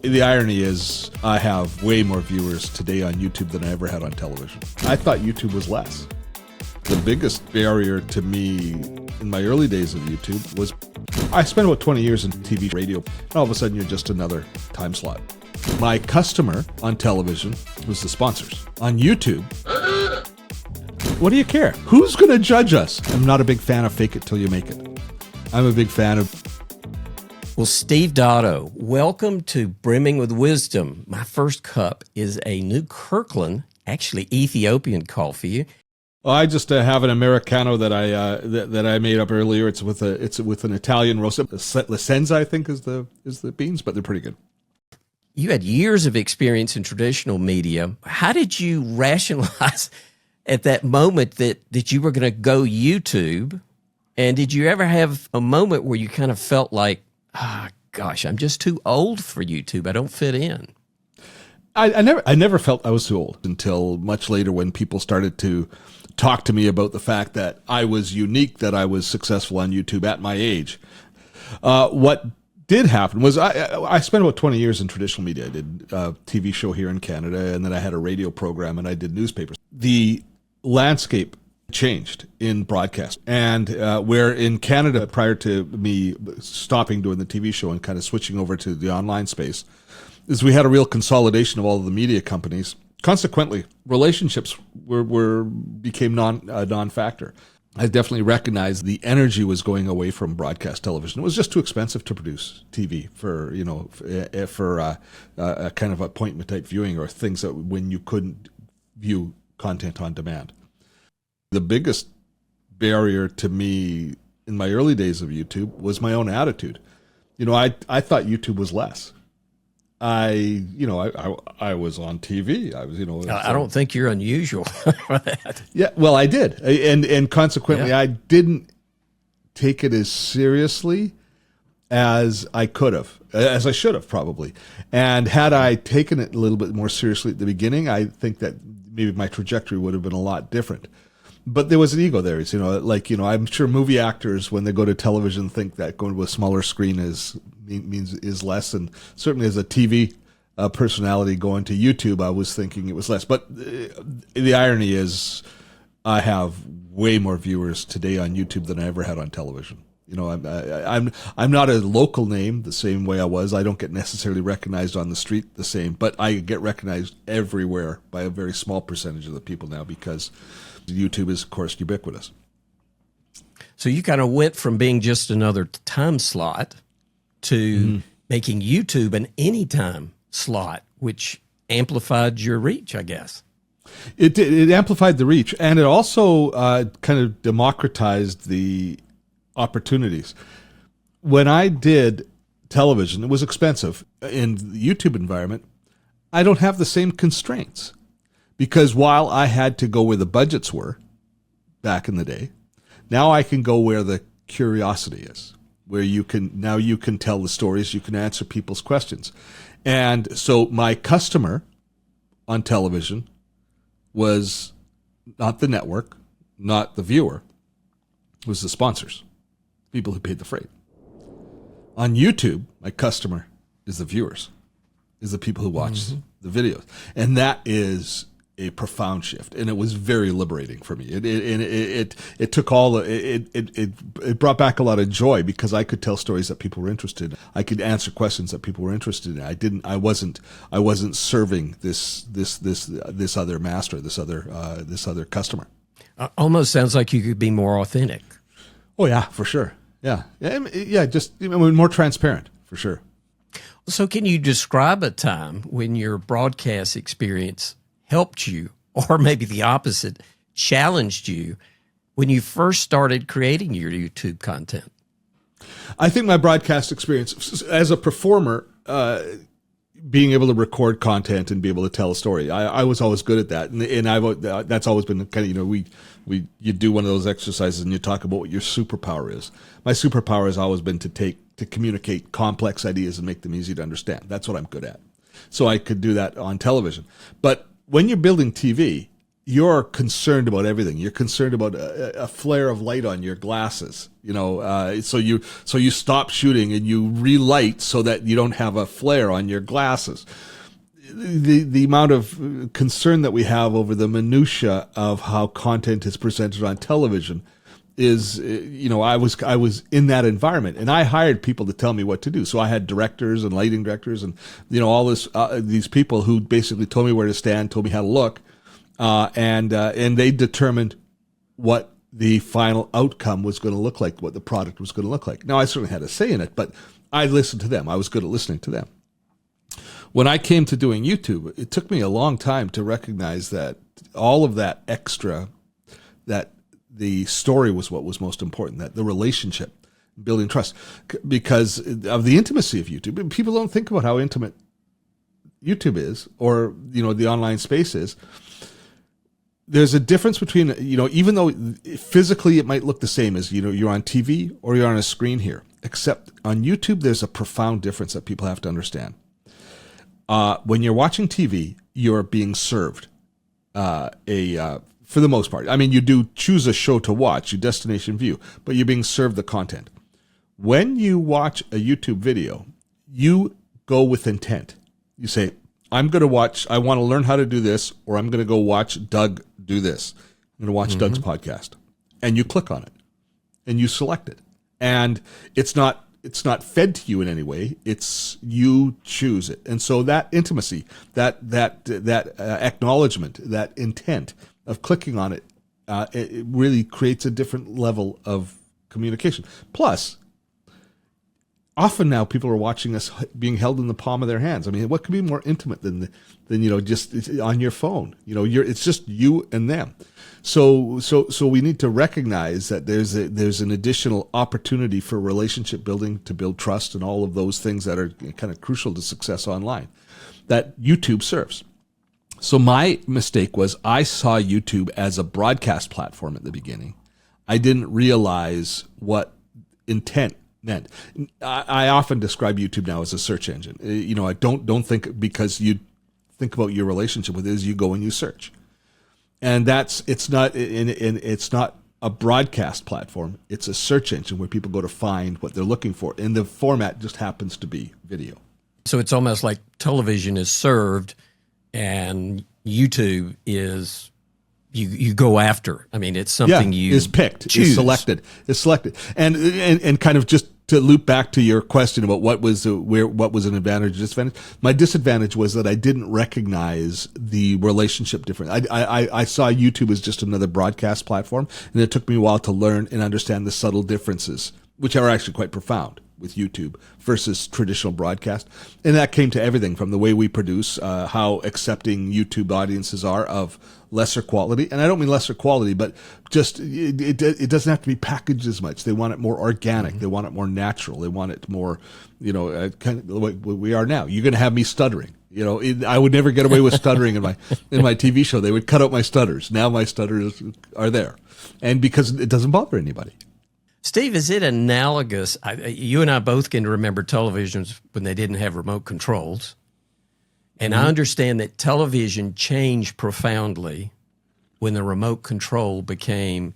The irony is I have way more viewers today on YouTube than I ever had on television. I thought YouTube was less. The biggest barrier to me in my early days of YouTube was I spent about 20 years in TV, radio, and all of a sudden you're just another time slot. My customer on television was the sponsors. On YouTube, what do you care? Who's going to judge us? I'm not a big fan of fake it till you make it. I'm a big fan of... Well, Steve Dotto, welcome to Brimming with Wisdom. My first cup is a New Kirkland, actually Ethiopian coffee. Well, I just have an Americano that I made up earlier. It's with an Italian roast. Licenza, I think, is the beans, but they're pretty good. You had years of experience in traditional media. How did you rationalize at that moment that you were going to go YouTube? And did you ever have a moment where you kind of felt like, gosh, I'm just too old for YouTube. I don't fit in. I never felt I was too old until much later when people started to talk to me about the fact that I was unique, that I was successful on YouTube at my age. What did happen was I spent about 20 years in traditional media. I did a TV show here in Canada, and then I had a radio program, and I did newspapers. The landscape changed in broadcast, and where in Canada, prior to me stopping doing the TV show and kind of switching over to the online space, is we had a real consolidation of all of the media companies. Consequently, relationships became non-factor. I definitely recognized the energy was going away from broadcast television. It was just too expensive to produce TV for a kind of appointment type viewing or things that when you couldn't view content on demand. The biggest barrier to me in my early days of YouTube was my own attitude. I thought YouTube was less. I was on TV. I don't think you're unusual for that. Yeah, well, I did, and consequently, I didn't take it as seriously as I could have, as I should have probably. And had I taken it a little bit more seriously at the beginning, I think that maybe my trajectory would have been a lot different. But there was an ego there. I'm sure movie actors, when they go to television, think that going to a smaller screen is less. And certainly as a TV personality going to YouTube, I was thinking it was less. But the irony is I have way more viewers today on YouTube than I ever had on television. I'm not a local name the same way I was. I don't get necessarily recognized on the street the same, but I get recognized everywhere by a very small percentage of the people now because YouTube is, of course, ubiquitous. So you kind of went from being just another time slot to making YouTube an anytime slot, which amplified your reach, I guess. It amplified the reach, and it also kind of democratized the opportunities. When I did television, it was expensive. In the YouTube environment, I don't have the same constraints. Because while I had to go where the budgets were back in the day, now I can go where the curiosity is, where you can tell the stories, you can answer people's questions. And so my customer on television was not the network, not the viewer, it was the sponsors, people who paid the freight. On YouTube, my customer is the viewers, is the people who watch the videos. And that is a profound shift, and it was very liberating for me. It took all it brought back a lot of joy because I could tell stories that people were interested in. I could answer questions that people were interested in. I wasn't serving this other master, this other customer. Almost sounds like you could be more authentic. Oh yeah, for sure. Yeah, just more transparent for sure. So can you describe a time when your broadcast experience helped you, or maybe the opposite, challenged you when you first started creating your YouTube content? I think my broadcast experience as a performer, being able to record content and be able to tell a story, I was always good at that, and that's always been kind of you do one of those exercises and you talk about what your superpower is. My superpower has always been to communicate complex ideas and make them easy to understand. That's what I'm good at. So I could do that on television, but when you're building TV, you're concerned about everything. You're concerned about a flare of light on your glasses, so you stop shooting and you relight so that you don't have a flare on your glasses. The amount of concern that we have over the minutia of how content is presented on television is, I was in that environment, and I hired people to tell me what to do. So I had directors and lighting directors and, all these people who basically told me where to stand, told me how to look. And they determined what the final outcome was going to look like, what the product was going to look like. Now, I certainly had a say in it, but I listened to them. I was good at listening to them. When I came to doing YouTube, it took me a long time to recognize that all of that extra, that the story was what was most important, that the relationship, building trust, because of the intimacy of YouTube. People don't think about how intimate YouTube is, or, the online space is. There's a difference between, even though physically it might look the same as, you're on TV or you're on a screen here, except on YouTube, there's a profound difference that people have to understand. When you're watching TV, you're being served for the most part. I mean, you do choose a show to watch, you destination view, but you're being served the content. When you watch a YouTube video, you go with intent. You say, I want to learn how to do this, or I'm going to go watch Doug do this. I'm going to watch Doug's podcast. And you click on it and you select it. And it's not fed to you in any way. It's you choose it. And so that intimacy, that acknowledgement, that intent of clicking on it, it really creates a different level of communication. Plus, often now people are watching us being held in the palm of their hands. I mean, what could be more intimate than just on your phone? It's just you and them. So we need to recognize that there's an additional opportunity for relationship building, to build trust, and all of those things that are kind of crucial to success online that YouTube serves. So my mistake was I saw YouTube as a broadcast platform at the beginning. I didn't realize what intent meant. I often describe YouTube now as a search engine. I don't think, because you think about your relationship with it, as you go and you search. And it's not a broadcast platform. It's a search engine where people go to find what they're looking for. And the format just happens to be video. So it's almost like television is served and YouTube is you go after. I mean, it's something is picked, choose. is selected. And kind of just to loop back to your question about what was an advantage or disadvantage. My disadvantage was that I didn't recognize the relationship difference. I saw YouTube as just another broadcast platform, and it took me a while to learn and understand the subtle differences, which are actually quite profound with YouTube versus traditional broadcast. And that came to everything from the way we produce, how accepting YouTube audiences are of lesser quality. And I don't mean lesser quality, but just it doesn't have to be packaged as much. They want it more organic. They want it more natural. They want it more, kind of like we are now. You're going to have me stuttering. I would never get away with stuttering in my TV show. They would cut out my stutters. Now my stutters are there. And because it doesn't bother anybody. Steve, is it analogous? You and I both can remember televisions when they didn't have remote controls. And I understand that television changed profoundly when the remote control became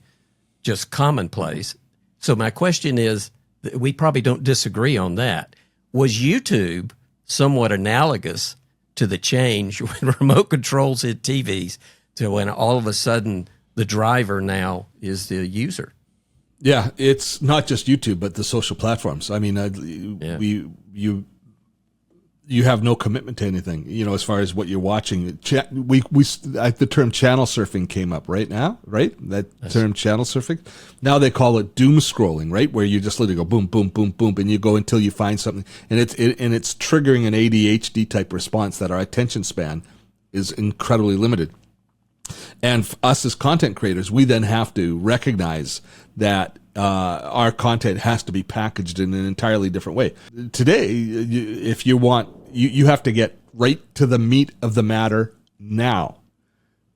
just commonplace. So my question is, we probably don't disagree on that. Was YouTube somewhat analogous to the change when remote controls hit TVs to when all of a sudden the driver now is the user? Yeah, it's not just YouTube, but the social platforms. I mean, you have no commitment to anything, as far as what you're watching. The term channel surfing came up right now, right? Term channel surfing. Now they call it doom scrolling, right? Where you just literally go boom, boom, boom, boom, and you go until you find something, and it's triggering an ADHD type response that our attention span is incredibly limited. And us as content creators, we then have to recognize that our content has to be packaged in an entirely different way. Today, if you want, you have to get right to the meat of the matter now,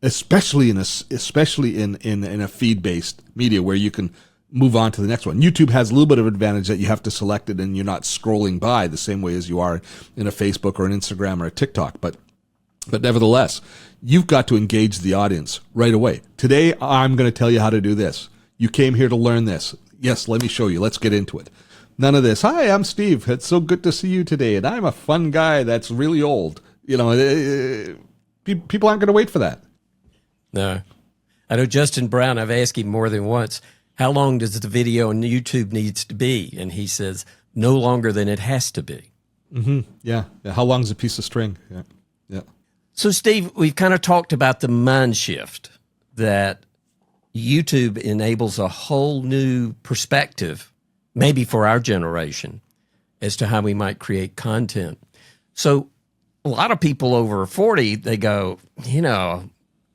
especially in a feed-based media where you can move on to the next one. YouTube has a little bit of advantage that you have to select it and you're not scrolling by the same way as you are in a Facebook or an Instagram or a TikTok, but But nevertheless, you've got to engage the audience right away. Today, I'm going to tell you how to do this. You came here to learn this. Yes, let me show you. Let's get into it. None of this. Hi, I'm Steve. It's so good to see you today. And I'm a fun guy that's really old. People aren't going to wait for that. No. I know Justin Brown, I've asked him more than once, how long does the video on YouTube needs to be? And he says, no longer than it has to be. Mm-hmm. Yeah. How long is a piece of string? Yeah. So, Steve, we've kind of talked about the mind shift that YouTube enables a whole new perspective, maybe for our generation, as to how we might create content. So a lot of people over 40, they go,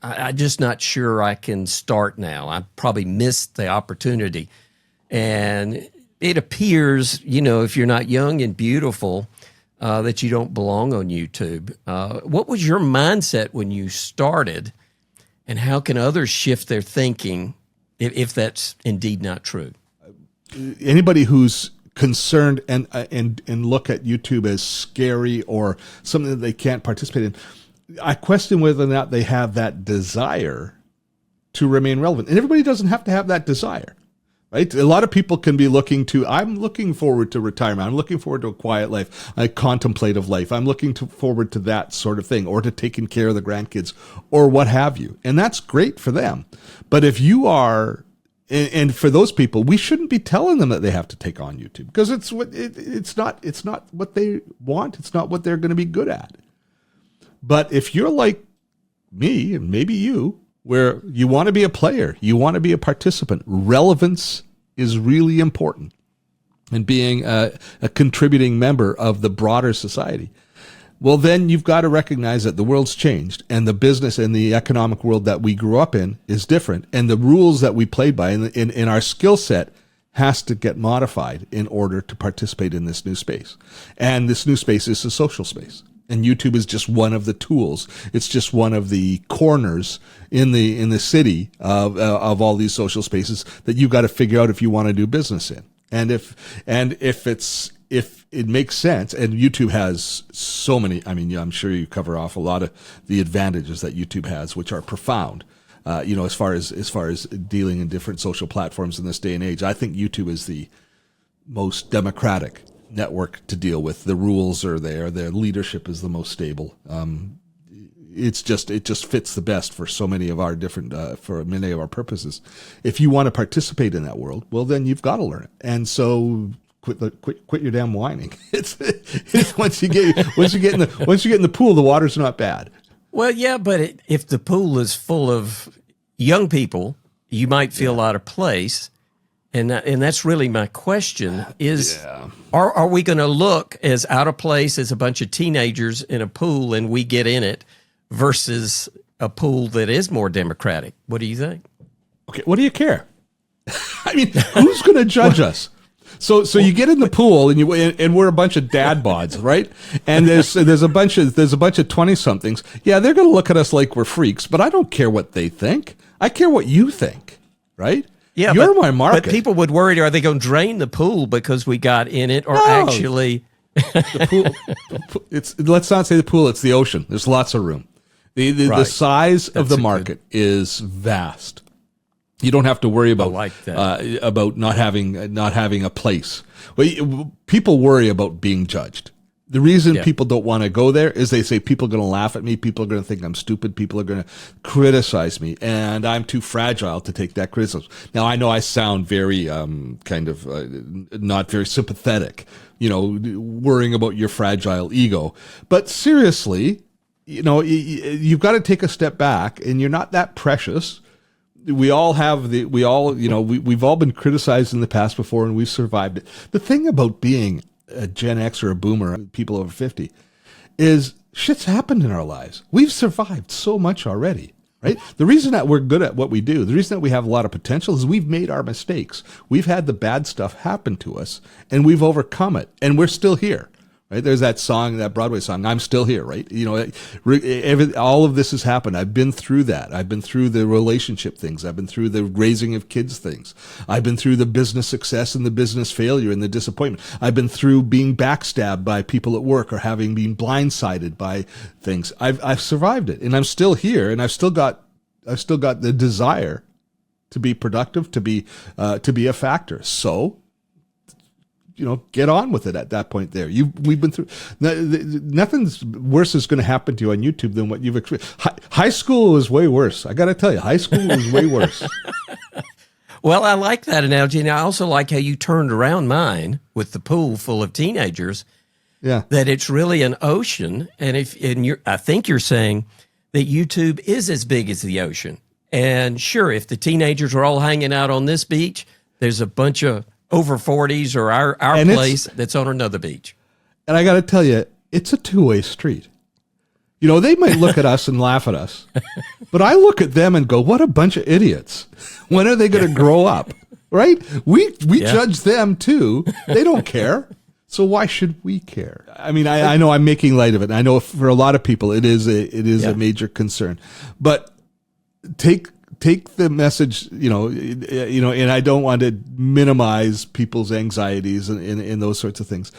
I'm just not sure I can start now. I probably missed the opportunity. And it appears, if you're not young and beautiful, that you don't belong on YouTube. What was your mindset when you started, and how can others shift their thinking if that's indeed not true? Anybody who's concerned and look at YouTube as scary or something that they can't participate in, I question whether or not they have that desire to remain relevant. And everybody doesn't have to have that desire, right? A lot of people can be I'm looking forward to retirement. I'm looking forward to a quiet life, a contemplative life. I'm looking forward to that sort of thing, or to taking care of the grandkids, or what have you. And that's great for them. But if you are, and for those people, we shouldn't be telling them that they have to take on YouTube, because it's not what they want. It's not what they're going to be good at. But if you're like me, and maybe you, where you want to be a player, you want to be a participant, relevance is really important, and being a contributing member of the broader society. Well, then you've got to recognize that the world's changed, and the business and the economic world that we grew up in is different, and the rules that we played by in our skill set has to get modified in order to participate in this new space. And this new space is a social space. And YouTube is just one of the tools. It's just one of the corners in the city of all these social spaces that you've got to figure out if you want to do business in. And if it makes sense, and YouTube has so many, I'm sure you cover off a lot of the advantages that YouTube has, which are profound. As far as dealing in different social platforms in this day and age, I think YouTube is the most democratic network to deal with. The rules are there. Their leadership is the most stable. It just fits the best for so many of our for many of our purposes. If you want to participate in that world, well, then you've got to learn it. And so quit your damn whining. It's once you get in the pool, the water's not bad. Well, yeah, but if the pool is full of young people, you might feel out of place. And that's really my question is, are we going to look as out of place as a bunch of teenagers in a pool and we get in it versus a pool that is more democratic? What do you think? Okay, what do you care? Who's going to judge us? So you get in the pool and we're a bunch of dad bods, right? And there's a bunch of 20-somethings. Yeah, they're going to look at us like we're freaks, but I don't care what they think. I care what you think, right? Yeah, you're my market. But people would worry, are they going to drain the pool because we got in it, or actually the pool? Let's not say the pool. It's the ocean. There's lots of room. The size of the market is vast. You don't have to worry about about not having a place. People worry about being judged. The reason people don't want to go there is they say people are going to laugh at me, people are going to think I'm stupid, people are going to criticize me, and I'm too fragile to take that criticism. Now, I know I sound very not very sympathetic, worrying about your fragile ego. But seriously, you've got to take a step back, and you're not that precious. We've all been criticized in the past before, and we've survived it. The thing about being a Gen X or a boomer, people over 50, is shit's happened in our lives. We've survived so much already, right? The reason that we're good at what we do, the reason that we have a lot of potential is we've made our mistakes. We've had the bad stuff happen to us, and we've overcome it, and we're still here, right? There's that song, that Broadway song, I'm Still Here, right? You know, all of this has happened. I've been through that. I've been through the relationship things. I've been through the raising of kids things. I've been through the business success and the business failure and the disappointment. I've been through being backstabbed by people at work or having been blindsided by things. I've survived it, and I'm still here, and I've still got the desire to be productive, to be a factor. So, you know, get on with it at that point there. We've been through, nothing's worse is going to happen to you on YouTube than what you've experienced. High school was way worse. I got to tell you, high school was way worse. Well, I like that analogy, and I also like how you turned around mine with the pool full of teenagers. Yeah. That it's really an ocean, and I think you're saying that YouTube is as big as the ocean. And sure, if the teenagers are all hanging out on this beach, there's a bunch of over 40s or our place that's on another beach. And I got to tell you, it's a two-way street. You know, they might look at us and laugh at us, but I look at them and go, what a bunch of idiots. When are they going to grow up? Right? We judge them too. They don't care. So why should we care? I mean, I know I'm making light of it. And I know for a lot of people, it is a major concern, but take the message, you know, and I don't want to minimize people's anxieties and those sorts of things.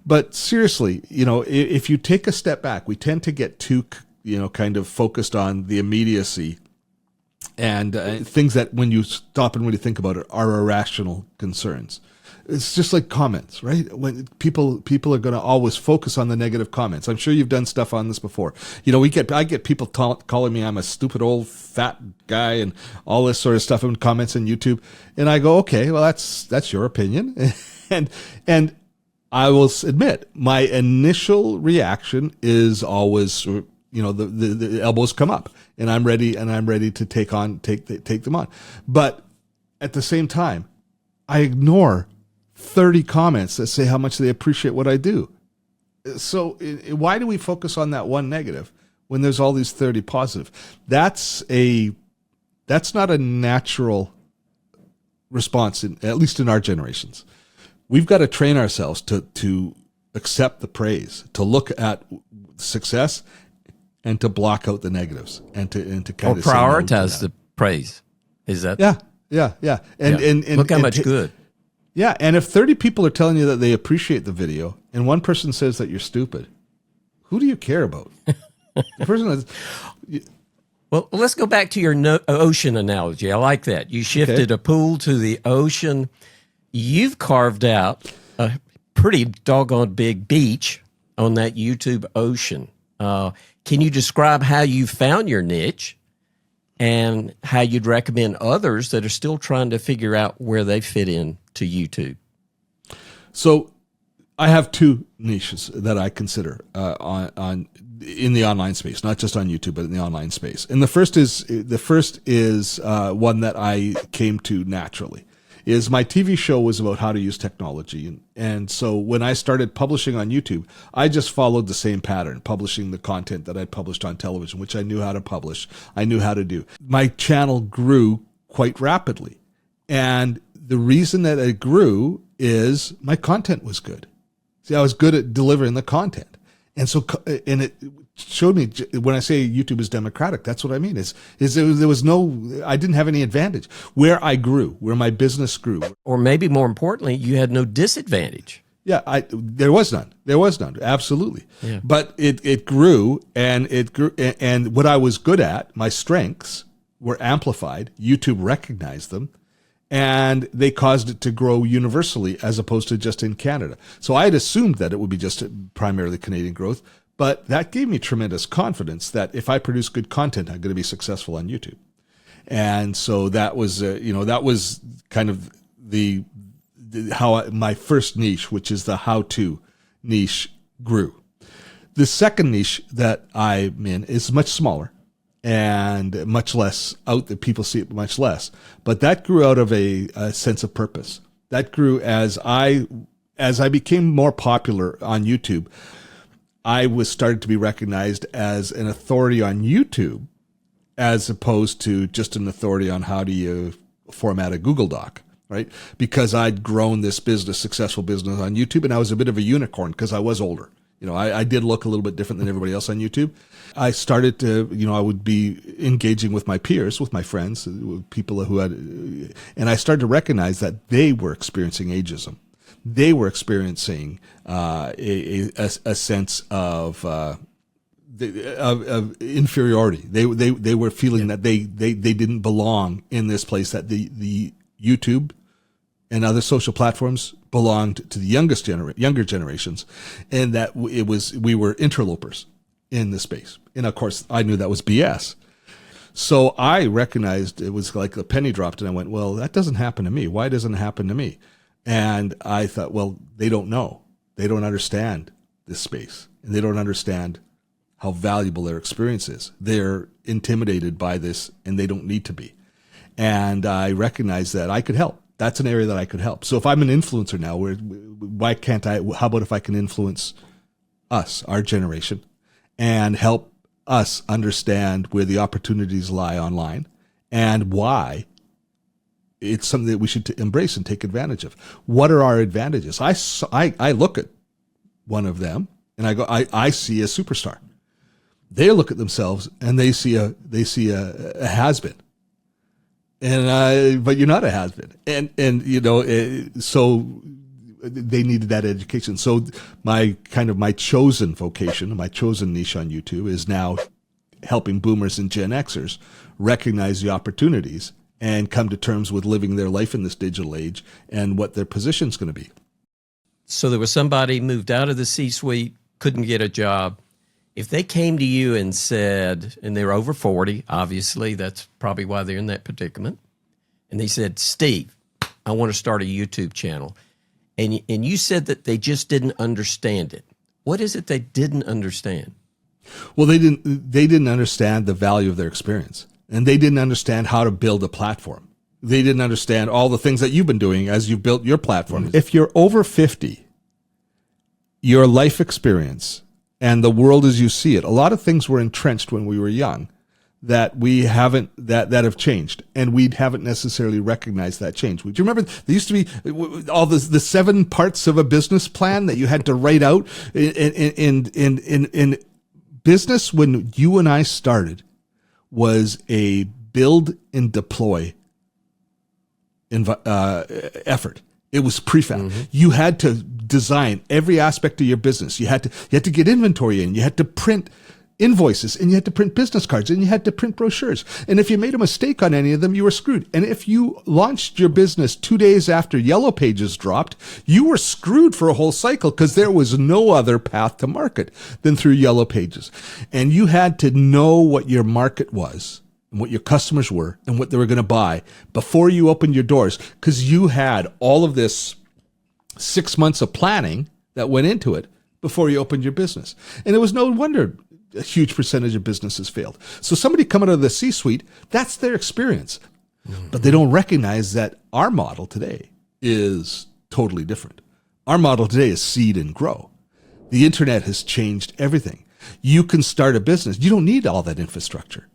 But seriously, you know, if you take a step back, we tend to get too, you know, kind of focused on the immediacy and things that when you stop and really think about it are irrational concerns. It's just like comments, right? When people are going to always focus on the negative comments. I'm sure you've done stuff on this before. You know, I get people calling me I'm a stupid old fat guy and all this sort of stuff in comments on YouTube, and I go, okay, well that's your opinion, and I will admit my initial reaction is always, you know, the elbows come up, and I'm ready to take them on, but at the same time, I ignore 30 comments that say how much they appreciate what I do. So why do we focus on that one negative when there's all these 30 positive? That's not a natural response, at least in our generations. We've got to train ourselves to accept the praise, to look at success and to block out the negatives and to kind of prioritize the praise. Is that? Yeah. And look how much good. Yeah, and if 30 people are telling you that they appreciate the video, and one person says that you're stupid, who do you care about? The person that's... Well, let's go back to your ocean analogy. I like that. You shifted a pool to the ocean. You've carved out a pretty doggone big beach on that YouTube ocean. Can you describe how you found your niche and how you'd recommend others that are still trying to figure out where they fit in to YouTube? So I have two niches that I consider in the online space, not just on YouTube, but in the online space. And the first is one that I came to naturally. Is my TV show was about how to use technology. And so when I started publishing on YouTube, I just followed the same pattern, publishing the content that I published on television, which I knew how to publish. I knew how to do. My channel grew quite rapidly. And the reason that it grew is my content was good. See, I was good at delivering the content. And so, and it showed me, when I say YouTube is democratic, that's what I mean. There was no, I didn't have any advantage. Where I grew, where my business grew. Or maybe more importantly, you had no disadvantage. Yeah, there was none. There was none, absolutely. Yeah. But it grew, and what I was good at, my strengths, were amplified. YouTube recognized them, and they caused it to grow universally as opposed to just in Canada. So I had assumed that it would be just primarily Canadian growth, but that gave me tremendous confidence that if I produce good content, I'm going to be successful on YouTube. And so that was, that was kind of my first niche, which is the how-to niche, grew. The second niche that I'm in is much smaller and much less out there. People see it much less, but that grew out of a sense of purpose. That grew as I became more popular on YouTube. I was started to be recognized as an authority on YouTube, as opposed to just an authority on how do you format a Google Doc, right? Because I'd grown this successful business on YouTube, and I was a bit of a unicorn because I was older. I did look a little bit different than everybody else on YouTube. I started to, I would be engaging with my peers, with my friends, people who had, and I started to recognize that they were experiencing ageism. They were experiencing a sense of inferiority. They were feeling that they didn't belong in this place, that the YouTube and other social platforms belonged to the younger generations, and that we were interlopers in the space. And of course, I knew that was BS. So I recognized it was like the penny dropped, and I went, well, that doesn't happen to me. Why doesn't it happen to me? And I thought, well, they don't know. They don't understand this space, and they don't understand how valuable their experience is. They're intimidated by this, and they don't need to be. And I recognized that I could help. That's an area that I could help. So if I'm an influencer now, why can't I? How about if I can influence us, our generation, and help us understand where the opportunities lie online and why it's something that we should embrace and take advantage of. What are our advantages? I look at one of them and I go, I see a superstar. They look at themselves and they see a has-been. And but you're not a has-been, and so they needed that education. So my chosen vocation, my chosen niche on YouTube is now helping boomers and Gen Xers recognize the opportunities and come to terms with living their life in this digital age and what their position's going to be. So there was somebody moved out of the C-suite, couldn't get a job. If they came to you and said, and they're over 40, obviously, that's probably why they're in that predicament, and they said, Steve, I want to start a YouTube channel. And you said that they just didn't understand it. What is it they didn't understand? Well, they didn't understand the value of their experience, and they didn't understand how to build a platform. They didn't understand all the things that you've been doing as you've built your platform. Mm-hmm. If you're over 50, your life experience and the world as you see it, a lot of things were entrenched when we were young that we haven't, that have changed, and we haven't necessarily recognized that change. Do you remember there used to be all the 7 parts of a business plan that you had to write out in business? When you and I started, was a build and deploy effort. It was prefab. Mm-hmm. You had to design every aspect of your business. You had to get inventory in. You had to print invoices, and you had to print business cards, and you had to print brochures. And if you made a mistake on any of them, you were screwed. And if you launched your business 2 days after Yellow Pages dropped, you were screwed for a whole cycle, because there was no other path to market than through Yellow Pages. And you had to know what your market was and what your customers were and what they were going to buy before you opened your doors, because you had all of this 6 months of planning that went into it before you opened your business. And it was no wonder a huge percentage of businesses failed. So somebody coming out of the C-suite, that's their experience. Mm-hmm. But they don't recognize that our model today is totally different. Our model today is seed and grow. The internet has changed everything. You can start a business. You don't need all that infrastructure.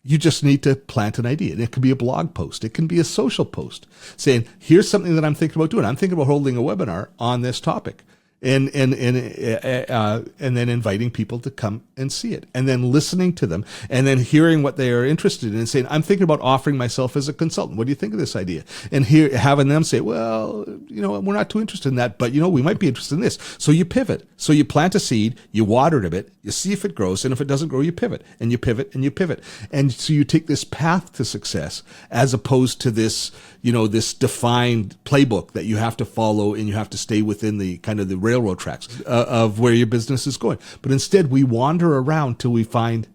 You just need to plant an idea. And it can be a blog post. It can be a social post saying, here's something that I'm thinking about doing. I'm thinking about holding a webinar on this topic. And then inviting people to come and see it, and then listening to them, and then hearing what they are interested in, and saying, I'm thinking about offering myself as a consultant. What do you think of this idea? And having them say, well, we're not too interested in that, but we might be interested in this. So you pivot. So you plant a seed, you water it a bit, you see if it grows, and if it doesn't grow, you pivot, and you pivot, and you pivot. And so you take this path to success, as opposed to this, this defined playbook that you have to follow, and you have to stay within the kind of the railroad tracks of where your business is going. But instead, we wander around till we find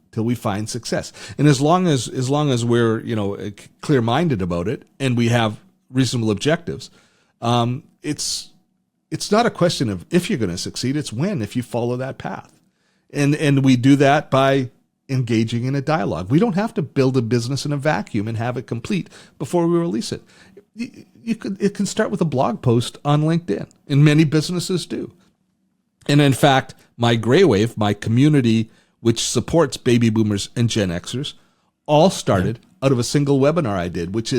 success. And as long as we're clear-minded about it, and we have reasonable objectives, it's not a question of if you're going to succeed. It's when, if you follow that path. And we do that by engaging in a dialogue. We don't have to build a business in a vacuum and have it complete before we release it. It can start with a blog post on LinkedIn, and many businesses do. And in fact, my Gray Wave, my community, which supports baby boomers and Gen Xers, all started out of a single webinar I did, which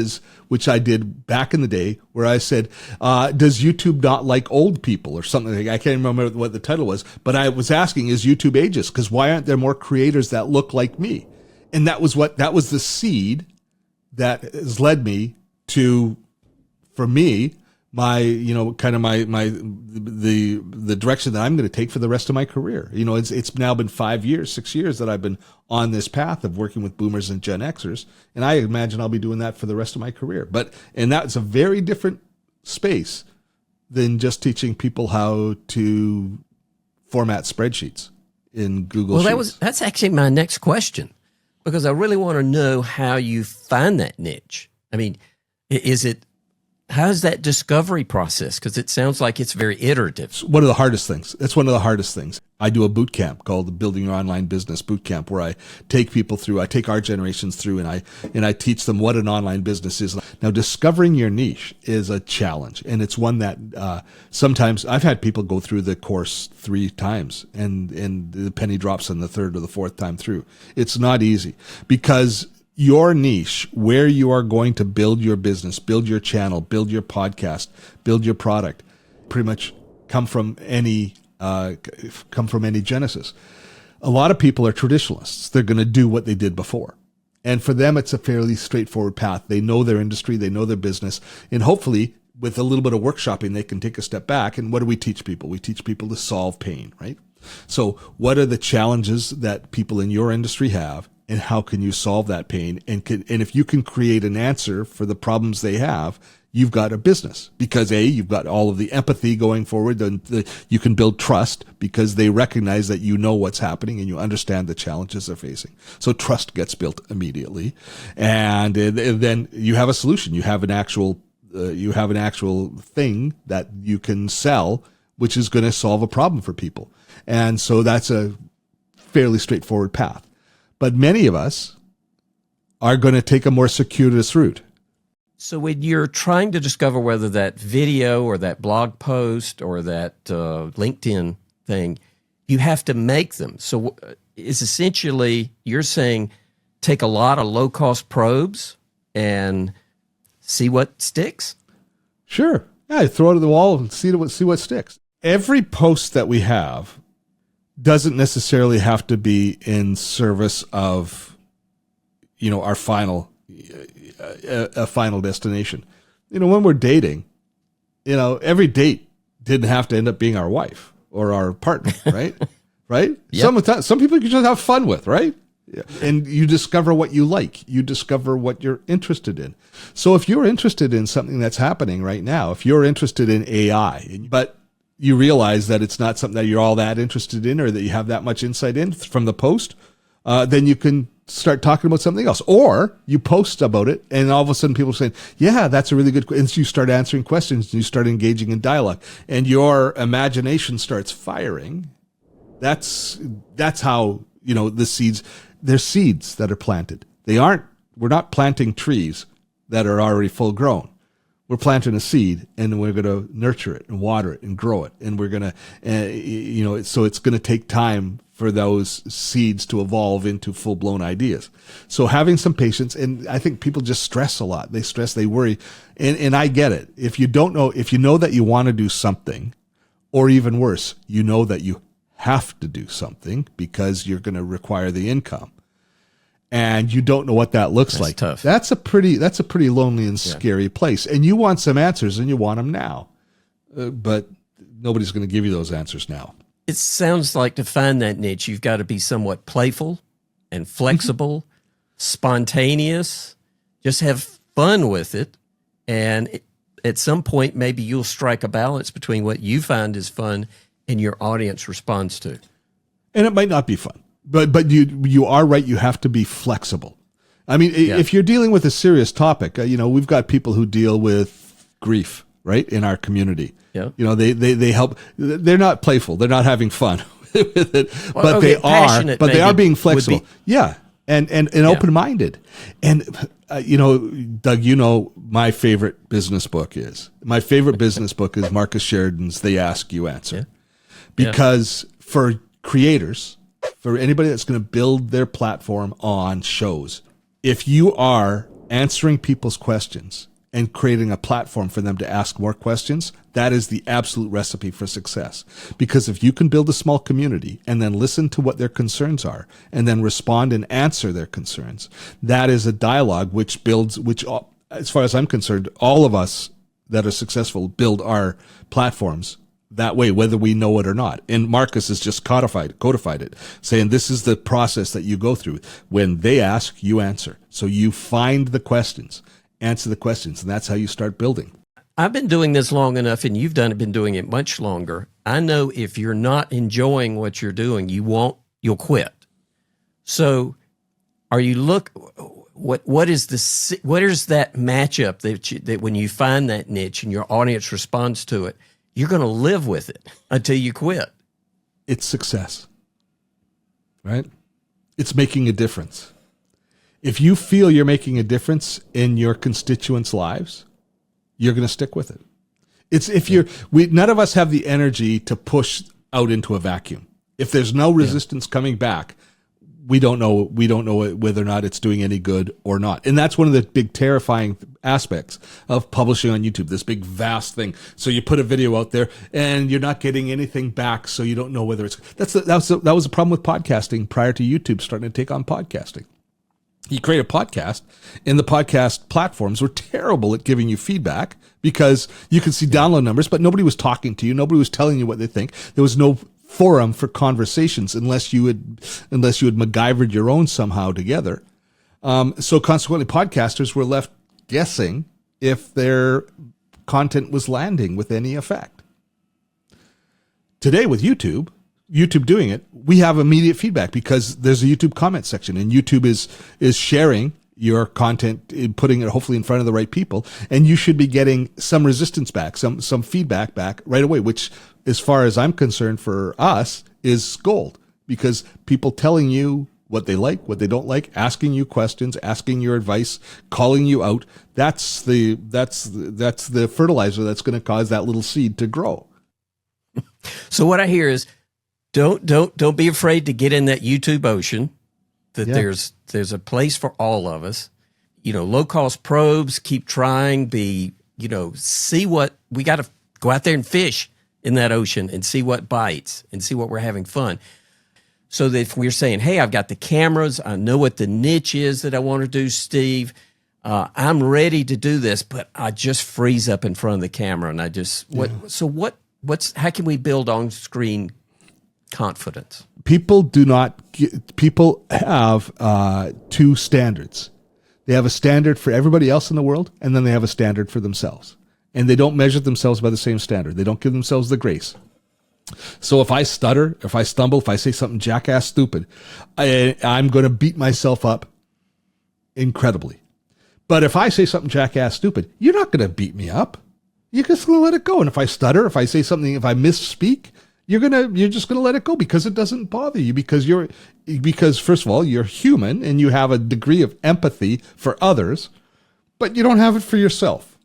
I did back in the day, where I said, does YouTube not like old people or something? I can't remember what the title was, but I was asking, is YouTube ageist? Because why aren't there more creators that look like me? And that was the seed that has led me to, for me, the direction that I'm going to take for the rest of my career. It's now been 6 years that I've been on this path of working with boomers and Gen Xers. And I imagine I'll be doing that for the rest of my career. And that's a very different space than just teaching people how to format spreadsheets in Google Sheets. That's actually my next question, because I really want to know how you find that niche. I mean, how's that discovery process? Because it sounds like it's very iterative. It's one of the hardest things. It's one of the hardest things. I do a boot camp called the Building Your Online Business Boot Camp, where I take people through, I take our generations through, and I teach them what an online business is. Now, discovering your niche is a challenge, and it's one that sometimes I've had people go through the course 3 times, and the penny drops on the 3rd or the 4th time through. It's not easy, because your niche, where you are going to build your business, build your channel, build your podcast, build your product, pretty much come from any genesis. A lot of people are traditionalists. They're going to do what they did before. And for them, it's a fairly straightforward path. They know their industry, they know their business, and hopefully with a little bit of workshopping, they can take a step back. And what do we teach people? We teach people to solve pain, right? So what are the challenges that people in your industry have? And how can you solve that pain? And if you can create an answer for the problems they have, you've got a business. Because you've got all of the empathy going forward, and you can build trust because they recognize that you know what's happening and you understand the challenges they're facing. So trust gets built immediately, and then you have a solution. You have an actual thing that you can sell, which is going to solve a problem for people. And so that's a fairly straightforward path. But many of us are going to take a more circuitous route. So when you're trying to discover whether that video or that blog post or that LinkedIn thing, you have to make them. So it's essentially, you're saying, take a lot of low-cost probes and see what sticks? Sure. Yeah, throw it at the wall and see what sticks. Every post that we have doesn't necessarily have to be in service of, our final destination. When we're dating, every date didn't have to end up being our wife or our partner, right? Right? Yep. Some people you just have fun with, right? Yeah. And you discover what you like. You discover what you're interested in. So if you're interested in something that's happening right now, if you're interested in AI, but you realize that it's not something that you're all that interested in or that you have that much insight in from the post, then you can start talking about something else. Or you post about it, and all of a sudden people are saying, yeah, that's a really good question. And so you start answering questions, and you start engaging in dialogue, and your imagination starts firing. That's how, the seeds, they're seeds that are planted. We're not planting trees that are already full grown. We're planting a seed, and we're going to nurture it and water it and grow it. And we're going to, so it's going to take time for those seeds to evolve into full-blown ideas. So having some patience, and I think people just stress a lot. They stress, they worry. And I get it. If you know that you want to do something, or even worse, you know that you have to do something because you're going to require the income, and you don't know what that looks like. Tough. That's a pretty lonely and scary place. And you want some answers, and you want them now. But nobody's going to give you those answers now. It sounds like to find that niche, you've got to be somewhat playful and flexible, spontaneous, just have fun with it. And at some point, maybe you'll strike a balance between what you find is fun and your audience responds to. And it might not be fun. But you are right. You have to be flexible. I mean, if you're dealing with a serious topic, we've got people who deal with grief, right, in our community. Yeah. They help. They're not playful. They're not having fun with it, but okay, they are. But they are being flexible. Yeah, and open-minded. And Doug, my favorite business book is Marcus Sheridan's "They Ask, You Answer," because for creators. For anybody that's going to build their platform on shows, If you are answering people's questions and creating a platform for them to ask more questions, that is the absolute recipe for success. Because if you can build a small community and then listen to what their concerns are and then respond and answer their concerns, that is a dialogue which builds, which, as far as I'm concerned, all of us that are successful build our platforms that way, whether we know it or not. And Marcus has just codified it, saying this is the process that you go through. When they ask, you answer. So you find the questions, answer the questions, and that's how you start building. I've been doing this long enough, and you've been doing it much longer. I know if you're not enjoying what you're doing, you'll quit. So what is that matchup that when you find that niche and your audience responds to it, you're going to live with it until you quit? It's success, right? It's making a difference. If you feel you're making a difference in your constituents' lives, you're going to stick with it. None of us have the energy to push out into a vacuum. If there's no resistance coming back, we don't know whether or not it's doing any good or not. And that's one of the big terrifying aspects of publishing on YouTube, this big vast thing. So you put a video out there and you're not getting anything back, so you don't know whether it's that was a problem with podcasting prior to YouTube starting to take on podcasting. You create a podcast, and the podcast platforms were terrible at giving you feedback because you could see download numbers, but nobody was talking to you. Nobody was telling you what they think. There was no forum for conversations unless you had MacGyvered your own somehow together. So consequently, podcasters were left guessing if their content was landing with any effect. Today with YouTube doing it, we have immediate feedback because there's a YouTube comment section, and YouTube is sharing your content, putting it hopefully in front of the right people, and you should be getting some resistance back, some feedback back right away, which, as far as I'm concerned, for us is gold, because people telling you what they like, what they don't like, asking you questions, asking your advice, calling you out, that's the fertilizer that's going to cause that little seed to grow. So what I hear is, don't be afraid to get in that YouTube ocean. There's a place for all of us. Low cost probes, keep trying, see what we got to go out there and fish in that ocean and see what bites and see what we're having fun. So that if we're saying, hey, I've got the cameras, I know what the niche is that I want to do, Steve, I'm ready to do this, but I just freeze up in front of the camera and how can we build on screen confidence? People have two standards. They have a standard for everybody else in the world, and then they have a standard for themselves. And they don't measure themselves by the same standard. They don't give themselves the grace. So if I stutter, if I stumble, if I say something jackass stupid, I'm going to beat myself up incredibly. But if I say something jackass stupid, you're not going to beat me up. You're just going to let it go. And if I stutter, if I say something, if I misspeak, you're just going to let it go because it doesn't bother you, because first of all, you're human and you have a degree of empathy for others, but you don't have it for yourself.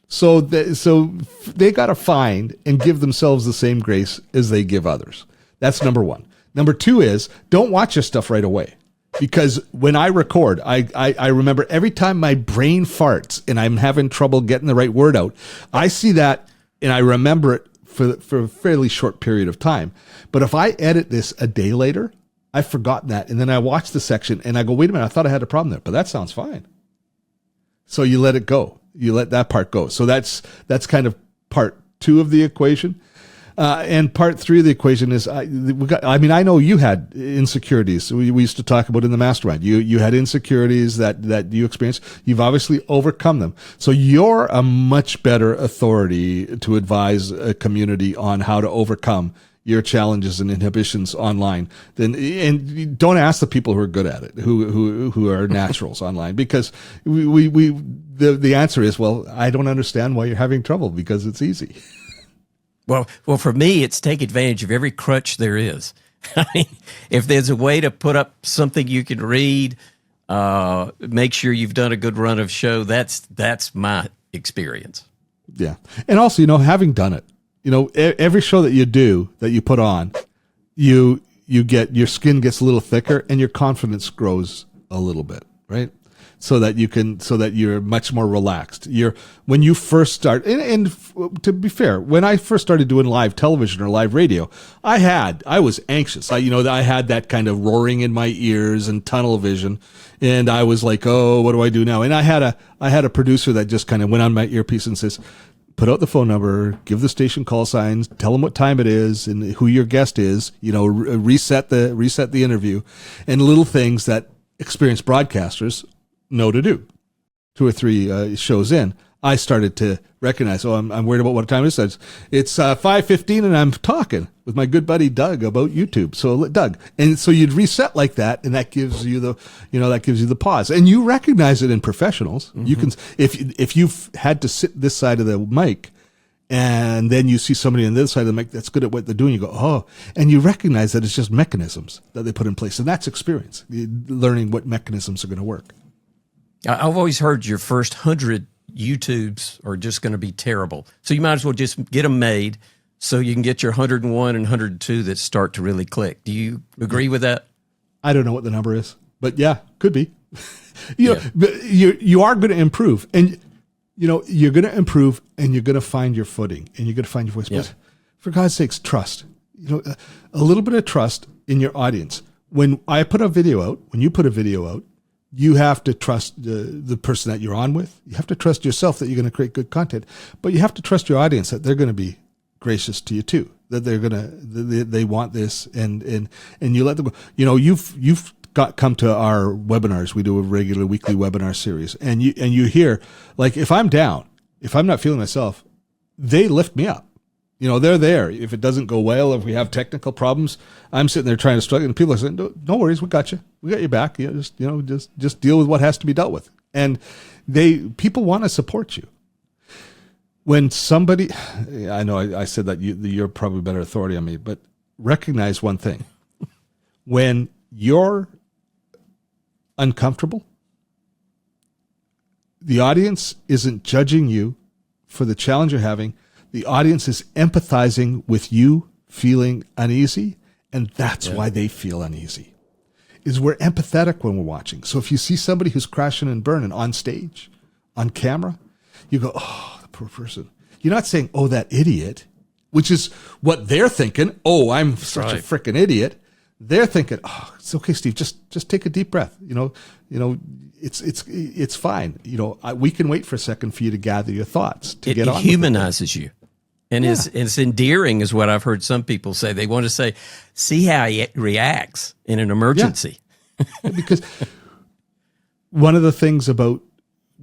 So they got to find and give themselves the same grace as they give others. That's number one. Number two is, don't watch your stuff right away. Because when I record, I remember every time my brain farts and I'm having trouble getting the right word out, I see that and I remember it for a fairly short period of time. But if I edit this a day later, I've forgotten that. And then I watch the section and I go, wait a minute, I thought I had a problem there, but that sounds fine. So you let it go. You let that part go. So that's kind of part two of the equation. And part three of the equation is, I know you had insecurities. We used to talk about in the mastermind. You had insecurities that you experienced. You've obviously overcome them. So you're a much better authority to advise a community on how to overcome your challenges and inhibitions online. And don't ask the people who are good at it, who are naturals online, because the answer is, well, I don't understand why you're having trouble, because it's easy. Well, for me, it's take advantage of every crutch there is. I mean, if there's a way to put up something you can read, make sure you've done a good run of show. That's my experience. Yeah. And also, having done it, every show that you do, that you put on, you get, your skin gets a little thicker and your confidence grows a little bit, right? so that you're much more relaxed. When you first start, and to be fair, when I first started doing live television or live radio, I was anxious. I had that kind of roaring in my ears and tunnel vision, and I was like, oh, what do I do now? And I had a producer that just kind of went on my earpiece and says, put out the phone number, give the station call signs, tell them what time it is and who your guest is, reset the interview, and little things that experienced broadcasters know to do. 2 or 3 shows in, I started to recognize, I'm worried about what time it is. It's 5:15 and I'm talking with my good buddy Doug about YouTube. So Doug, and so you'd reset like that, and that gives you the pause, and you recognize it in professionals. Mm-hmm. You can, if you've had to sit this side of the mic, and then you see somebody on the other side of the mic that's good at what they're doing, you go, oh, and you recognize that it's just mechanisms that they put in place, and that's experience, learning what mechanisms are going to work. I've always heard your first 100 YouTubes are just going to be terrible. So you might as well just get them made so you can get your 101 and 102 that start to really click. Do you agree with that? I don't know what the number is, but yeah, could be. You are going to improve, and you're going to improve, and you're going to find your footing, and you're going to find your voice. Yeah. But for God's sakes, trust. A little bit of trust in your audience. When I put a video out, when you put a video out, you have to trust the person that you're on with. You have to trust yourself that you're going to create good content, but you have to trust your audience that they're going to be gracious to you too. That they want this, and you let them go. You've come to our webinars. We do a regular weekly webinar series, and you hear, like, if I'm down, if I'm not feeling myself, they lift me up. They're there. If it doesn't go well, if we have technical problems, I'm sitting there trying to struggle, and people are saying, "No worries, we got you. We got your back. Just deal with what has to be dealt with." And people want to support you. When somebody, I know I said that you're probably better authority on me, but recognize one thing: when you're uncomfortable, the audience isn't judging you for the challenge you're having. The audience is empathizing with you feeling uneasy, and that's why they feel uneasy. Is we're empathetic when we're watching. So if you see somebody who's crashing and burning on stage, on camera, you go, oh, the poor person. You're not saying, oh, that idiot, which is what they're thinking. Oh, I'm such a freaking idiot. They're thinking, oh, it's okay, Steve. Just take a deep breath. It's fine. We can wait for a second for you to gather your thoughts to get on. It humanizes you. And it's endearing is what I've heard some people say. They want to say, see how he reacts in an emergency. Yeah. Because one of the things about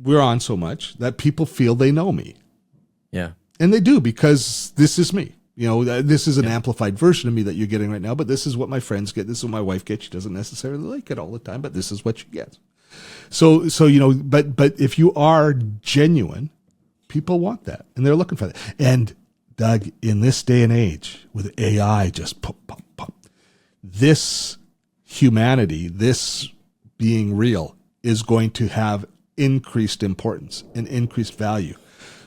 we're on so much that people feel they know me. Yeah. And they do, because this is me. This is an amplified version of me that you're getting right now, but this is what my friends get. This is what my wife gets. She doesn't necessarily like it all the time, but this is what she gets. So but if you are genuine, people want that, and they're looking for that. And Doug, in this day and age, with AI just pop, this humanity, this being real, is going to have increased importance and increased value.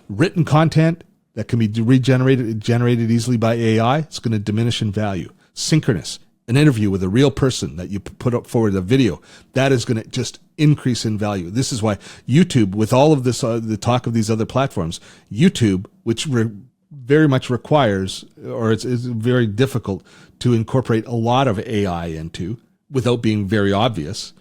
Written content that can be generated easily by AI, it's going to diminish in value. Synchronous, an interview with a real person that you put up forward, a video, that is going to just increase in value. This is why YouTube, with all of this, the talk of these other platforms, YouTube, which very much requires, or it's very difficult to incorporate a lot of AI into without being very obvious.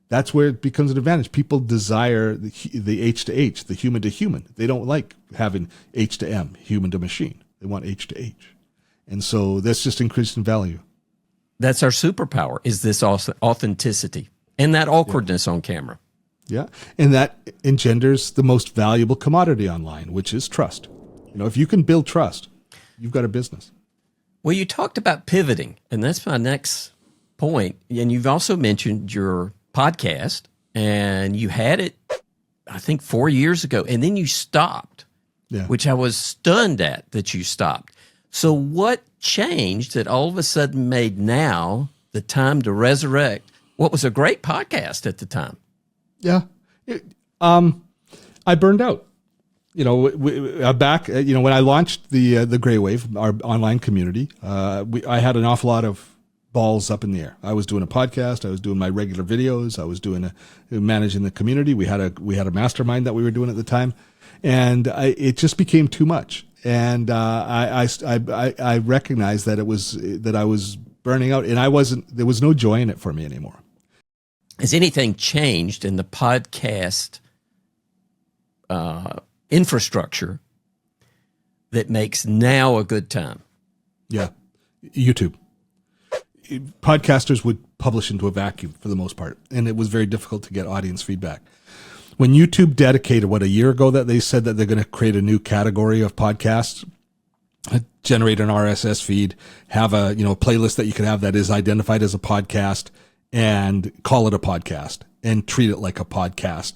That's where it becomes an advantage. People desire the H to H, the human to human. They don't like having H to M, human to machine. They want H to H. And so that's just increased in value. That's our superpower, is this authenticity and that awkwardness on camera. Yeah. And that engenders the most valuable commodity online, which is trust. If you can build trust, you've got a business. Well, you talked about pivoting, and that's my next point. And you've also mentioned your podcast, and you had it, I think, 4 years ago, and then you stopped, which I was stunned at that you stopped. So what changed that all of a sudden made now the time to resurrect what was a great podcast at the time? Yeah. I burned out. Back, when I launched the Gray Wave, our online community, I had an awful lot of balls up in the air. I was doing a podcast. I was doing my regular videos. I was managing the community. We had a mastermind that we were doing at the time, and it just became too much. And I recognized that I was burning out, and there was no joy in it for me anymore. Has anything changed in the podcast infrastructure that makes now a good time? Yeah, YouTube. Podcasters would publish into a vacuum for the most part, and it was very difficult to get audience feedback. When YouTube dedicated, a year ago, that they said that they're going to create a new category of podcasts, generate an RSS feed, have a playlist that you can have that is identified as a podcast, and call it a podcast and treat it like a podcast,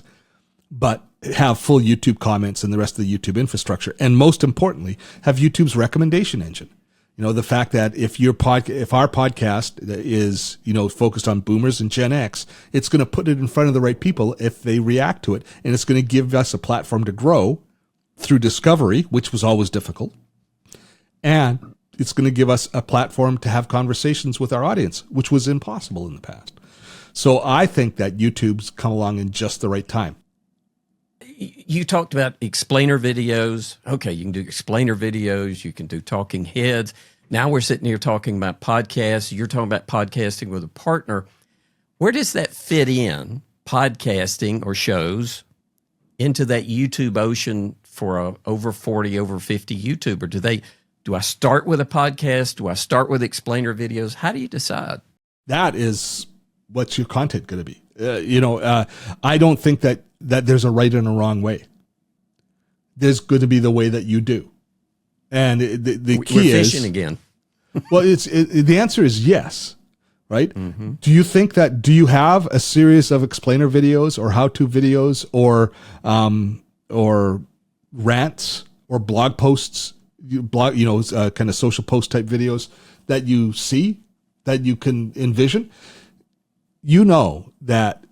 but have full YouTube comments and the rest of the YouTube infrastructure, and most importantly, have YouTube's recommendation engine. The fact that if our podcast is, focused on boomers and Gen X, it's going to put it in front of the right people if they react to it. And it's going to give us a platform to grow through discovery, which was always difficult. And it's going to give us a platform to have conversations with our audience, which was impossible in the past. So I think that YouTube's come along in just the right time. You talked about explainer videos. Okay, you can do explainer videos. You can do talking heads. Now we're sitting here talking about podcasts. You're talking about podcasting with a partner. Where does that fit in, podcasting or shows, into that YouTube ocean for a over 40, over 50 YouTuber? Do I start with a podcast? Do I start with explainer videos? How do you decide? That is what's your content going to be. I don't think that there's a right and a wrong way. There's going to be the way that you do. And the key we're is fishing again. Well, the answer is yes, right? Mm-hmm. Do you have a series of explainer videos or how-to videos or rants or blog posts, kind of social post type videos that you see, that you can envision? That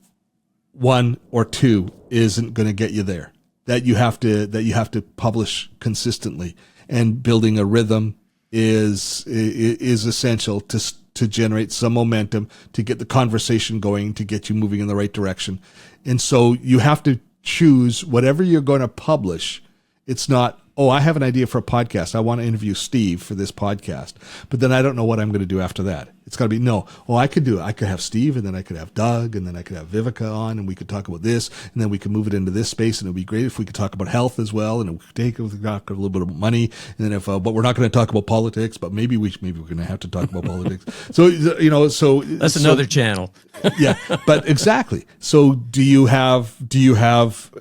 one or two isn't going to get you there. That you have to publish consistently, and building a rhythm is essential to generate some momentum, to get the conversation going, to get you moving in the right direction. And so you have to choose whatever you're going to publish. It's not, I have an idea for a podcast. I want to interview Steve for this podcast, but then I don't know what I'm going to do after that. It's got to be, I could have Steve, and then I could have Doug, and then I could have Vivica on, and we could talk about this, and then we could move it into this space, and it'd be great if we could talk about health as well, and we could talk a little bit about money, and then but we're not going to talk about politics, but maybe we're going to have to talk about politics. So, that's another channel. Yeah, but exactly. So do you have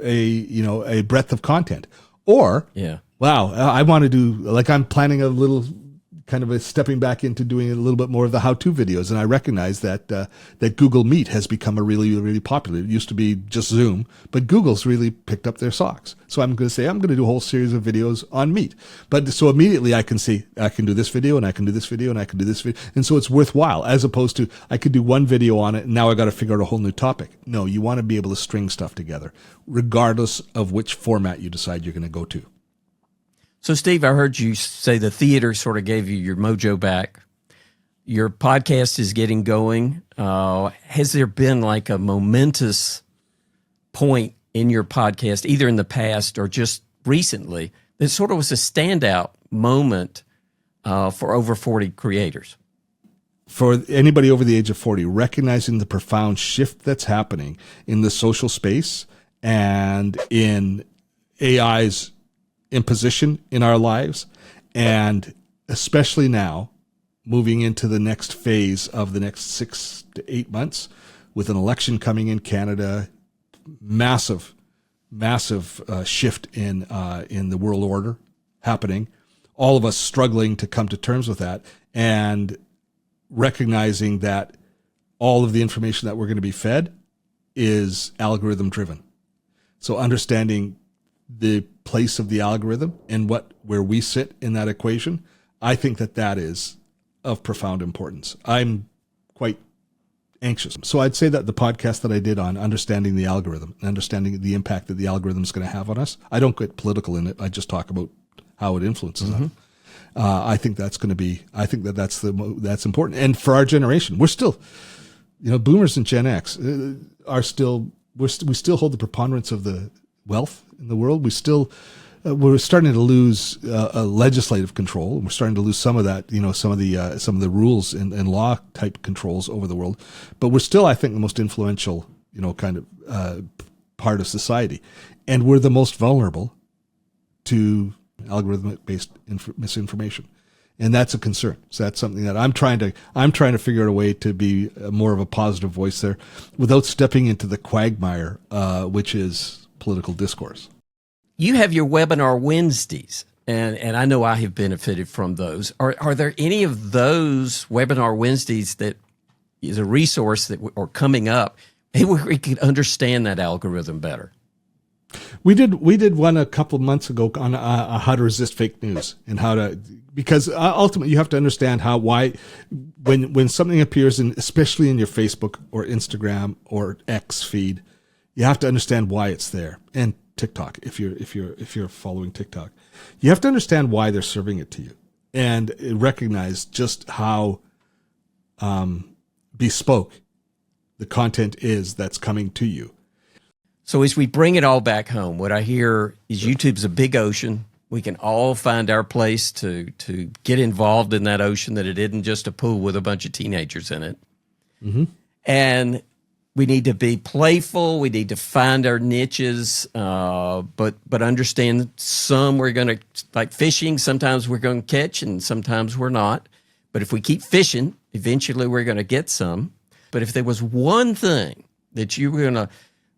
a breadth of content? Or, wow, I want to do, I'm planning a little kind of a stepping back into doing a little bit more of the how-to videos. And I recognize that Google Meet has become a really, really popular. It used to be just Zoom, but Google's really picked up their socks. So I'm going to say, I'm going to do a whole series of videos on Meet. But so immediately I can see, I can do this video, and I can do this video, and I can do this video. And so it's worthwhile, as opposed to I could do one video on it, and now I got to figure out a whole new topic. No, you want to be able to string stuff together, regardless of which format you decide you're going to go to. So, Steve, I heard you say the theater sort of gave you your mojo back. Your podcast is getting going. Has there been like a momentous point in your podcast, either in the past or just recently, that sort of was a standout moment for over 40 creators? For anybody over the age of 40, recognizing the profound shift that's happening in the social space and in AI's imposition in our lives, and especially now moving into the next phase of the next 6 to 8 months with an election coming in Canada, massive shift in the world order happening, all of us struggling to come to terms with that, and recognizing that all of the information that we're going to be fed is algorithm driven. So understanding the place of the algorithm and where we sit in that equation, I think that is of profound importance. I'm quite anxious. So I'd say that the podcast that I did on understanding the algorithm and understanding the impact that the algorithm is going to have on us, I don't get political in it. I just talk about how it influences us. I think that's going to be. I think that's important. And for our generation, we're still, Boomers and Gen X are still. We still hold the preponderance of the wealth in the world. We're starting to lose legislative control, and we're starting to lose some of that. Some of the rules and law type controls over the world. But we're still, I think, the most influential, kind of part of society, and we're the most vulnerable to algorithmic-based misinformation, and that's a concern. So that's something that I'm trying to figure out a way to be more of a positive voice there, without stepping into the quagmire, which is political discourse. You have your webinar Wednesdays, and I know I have benefited from those. Are there any of those webinar Wednesdays that is a resource that are coming up where we could understand that algorithm better? We did one a couple of months ago on how to resist fake news and because ultimately you have to understand when something appears especially in your Facebook or Instagram or X feed, you have to understand why it's there. And TikTok, if you're following TikTok, you have to understand why they're serving it to you and recognize just how bespoke the content is that's coming to you. So as we bring it all back home, what I hear is YouTube's a big ocean. We can all find our place to get involved in that ocean, that it isn't just a pool with a bunch of teenagers in it. Mm-hmm. And we need to be playful. We need to find our niches, but understand some we're going to, like fishing, sometimes we're going to catch and sometimes we're not. But if we keep fishing, eventually we're going to get some. But if there was one thing that you were going to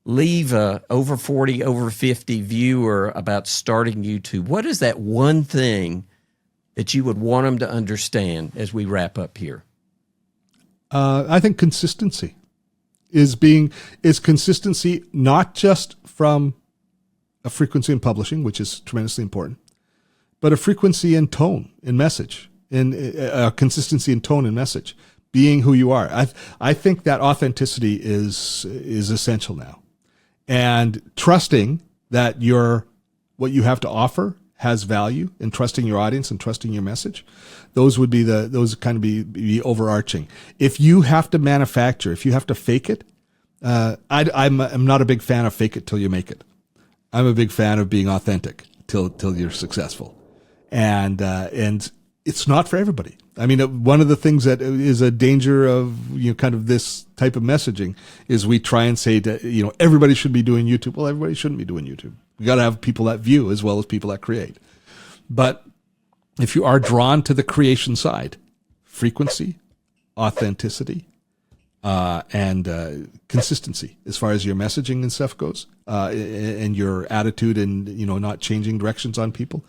leave a over 40, over 50 viewer about starting YouTube, what is that one thing that you would want them to understand as we wrap up here? I think consistency is consistency, not just from a frequency in publishing, which is tremendously important, but a frequency in tone, in message, in a consistency in tone and message, being who you are. I think that authenticity is essential now. And trusting that what you have to offer has value, and trusting your audience and trusting your message, those would be be overarching. If you have to manufacture, if you have to fake it, I'm not a big fan of fake it till you make it. I'm a big fan of being authentic till you're successful, and it's not for everybody. I mean, one of the things that is a danger of kind of this type of messaging is we try and say that everybody should be doing YouTube. Well, everybody shouldn't be doing YouTube. We got to have people that view as well as people that create. But if you are drawn to the creation side, frequency, authenticity, and consistency as far as your messaging and stuff goes, and your attitude and not changing directions on people,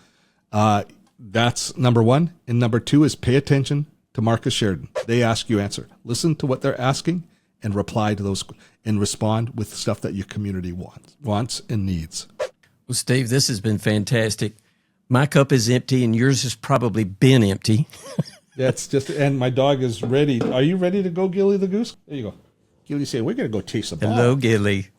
that's number one. And number two is pay attention to Marcus Sheridan. They ask, you answer. Listen to what they're asking and reply to those and respond with stuff that your community wants and needs. Well, Steve, this has been fantastic. My cup is empty and yours has probably been empty. And my dog is ready. Are you ready to go, Gilly the goose? There you go. Gilly saying, we're going to go chase a ball. Hello, Gilly.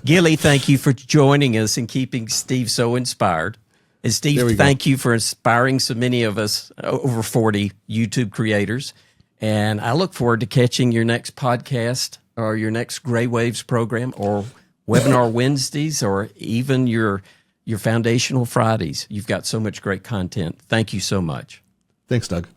Gilly, thank you for joining us and keeping Steve so inspired. And Steve, thank you for inspiring so many of us over 40 YouTube creators. And I look forward to catching your next podcast or your next Gray Waves program or Webinar Wednesdays or even your Foundational Fridays. You've got so much great content. Thank you so much. Thanks, Doug.